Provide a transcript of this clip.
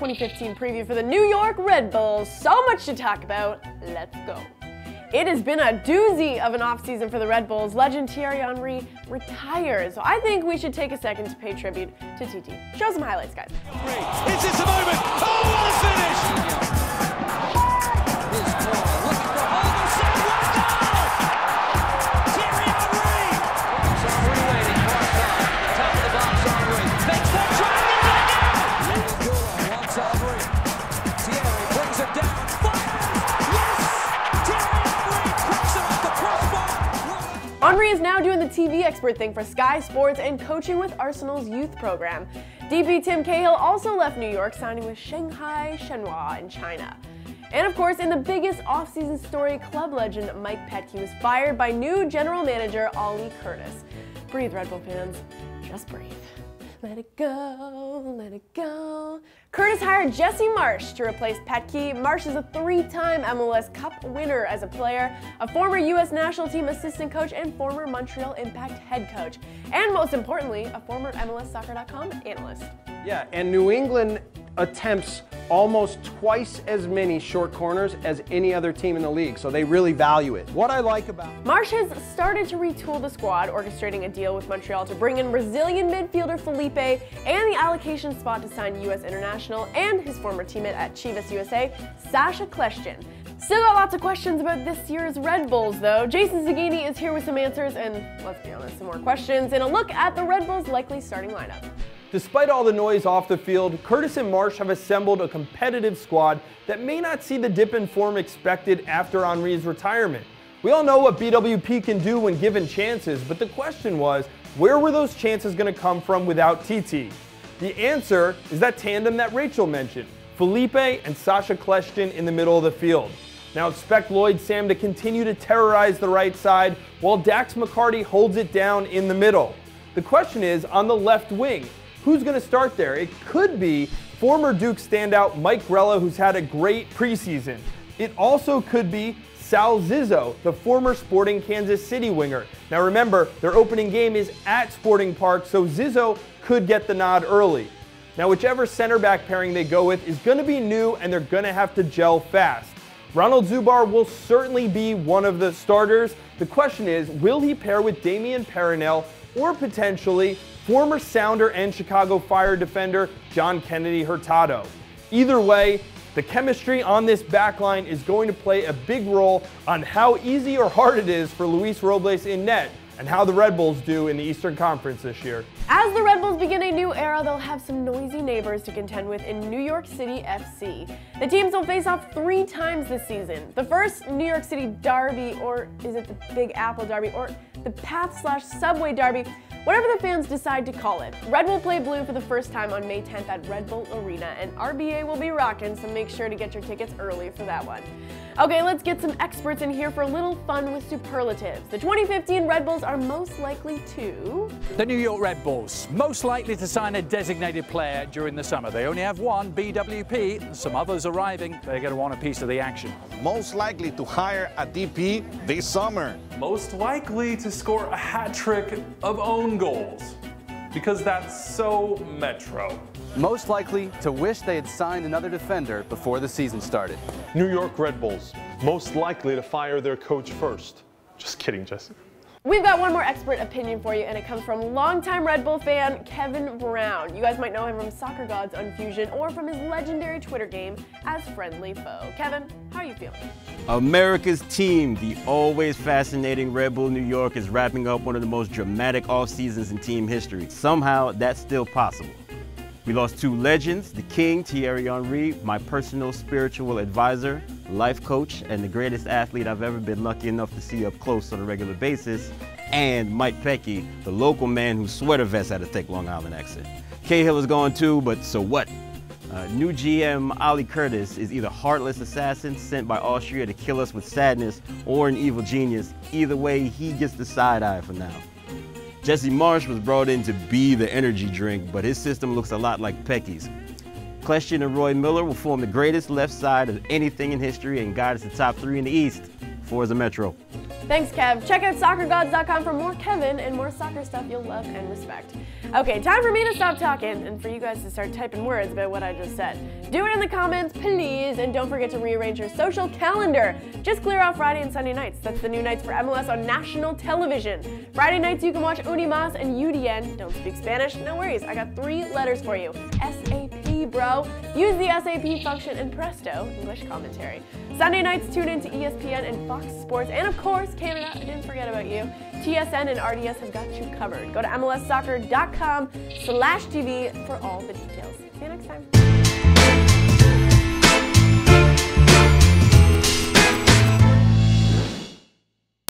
2015 preview for the New York Red Bulls. So much to talk about. Let's go. It has been a doozy of an offseason for the Red Bulls. Legend Thierry Henry retires. So I think we should take a second to pay tribute to TT. Show some highlights, guys. Is this the moment? Oh, what a finish! Henry is now doing the TV expert thing for Sky Sports and coaching with Arsenal's youth program. DP Tim Cahill also left New York, signing with Shanghai Shenhua in China. And of course, in the biggest offseason story, club legend Mike Petke was fired by new general manager Ollie Curtis. Breathe, Red Bull fans. Just breathe. Let it go, let it go. Curtis hired Jesse Marsch to replace Petke. Marsch is a three-time MLS Cup winner as a player, a former U.S. national team assistant coach, and former Montreal Impact head coach. And most importantly, a former MLSsoccer.com analyst. Yeah, and New England attempts almost twice as many short corners as any other team in the league, so they really value it. What I like about Marsch has started to retool the squad, orchestrating a deal with Montreal to bring in Brazilian midfielder Felipe and the allocation spot to sign U.S. international and his former teammate at Chivas USA, Sacha Kljestan. Still got lots of questions about this year's Red Bulls, though. Jason Zagini is here with some answers and, let's be honest, some more questions and a look at the Red Bulls' likely starting lineup. Despite all the noise off the field, Curtis and Marsch have assembled a competitive squad that may not see the dip in form expected after Henry's retirement. We all know what BWP can do when given chances, but the question was, where were those chances going to come from without TT? The answer is that tandem that Rachel mentioned, Felipe and Sacha Kljestan in the middle of the field. Now expect Lloyd Sam to continue to terrorize the right side while Dax McCarty holds it down in the middle. The question is, on the left wing, who's going to start there? It could be former Duke standout Mike Grella, who's had a great preseason. It also could be Sal Zizzo, the former Sporting Kansas City winger. Now remember, their opening game is at Sporting Park, so Zizzo could get the nod early. Now whichever center back pairing they go with is going to be new and they're going to have to gel fast. Ronald Zubar will certainly be one of the starters. The question is, will he pair with Damian Perenelle or potentially former Sounder and Chicago Fire defender John Kennedy Hurtado? Either way, the chemistry on this backline is going to play a big role on how easy or hard it is for Luis Robles in net and how the Red Bulls do in the Eastern Conference this year. As the Red Bulls begin a new era, they'll have some noisy neighbors to contend with in New York City FC. The teams will face off 3 times this season. The first, New York City Derby, or is it the Big Apple Derby, or the Path/Subway Derby, whatever the fans decide to call it. Red will play blue for the first time on May 10th at Red Bull Arena, and RBA will be rocking, so make sure to get your tickets early for that one. Okay, let's get some experts in here for a little fun with superlatives. The 2015 Red Bulls are most likely to... The New York Red Bulls, most likely to sign a designated player during the summer. They only have one, BWP, some others arriving. They're going to want a piece of the action. Most likely to hire a DP this summer. Most likely to score a hat trick of own goals, because that's so Metro. Most likely to wish they had signed another defender before the season started. New York Red Bulls, most likely to fire their coach first. Just kidding, Jesse. We've got one more expert opinion for you, and it comes from longtime Red Bull fan Kevin Brown. You guys might know him from Soccer Gods Unfusion or from his legendary Twitter game as Friendly Foe. Kevin, how are you feeling? America's team, the always fascinating Red Bull New York, is wrapping up one of the most dramatic off seasons in team history. Somehow, that's still possible. We lost 2 legends, the King, Thierry Henry, my personal spiritual advisor, life coach, and the greatest athlete I've ever been lucky enough to see up close on a regular basis, and Mike Petke, the local man whose sweater vest had a thick Long Island accent. Cahill is gone too, but so what? New GM Ollie Curtis is either a heartless assassin sent by Austria to kill us with sadness or an evil genius. Either way, he gets the side eye for now. Jesse Marsch was brought in to be the energy drink, but his system looks a lot like Petke's. Kljestan and Roy Miller will form the greatest left side of anything in history and guide us to top 3 in the East. Forza Metro. Thanks, Kev. Check out soccergods.com for more Kevin and more soccer stuff you'll love and respect. Okay, time for me to stop talking and for you guys to start typing words about what I just said. Do it in the comments, please, and don't forget to rearrange your social calendar. Just clear out Friday and Sunday nights. That's the new nights for MLS on national television. Friday nights you can watch Unimas and UDN. Don't speak Spanish? No worries, I got 3 letters for you. SAP, bro. Use the SAP function in Presto, English commentary. Sunday nights tune in to ESPN and Fox Sports, and of course, Canada, I didn't forget about you. TSN and RDS have got you covered. Go to MLSsoccer.com/TV for all the details. See you next time.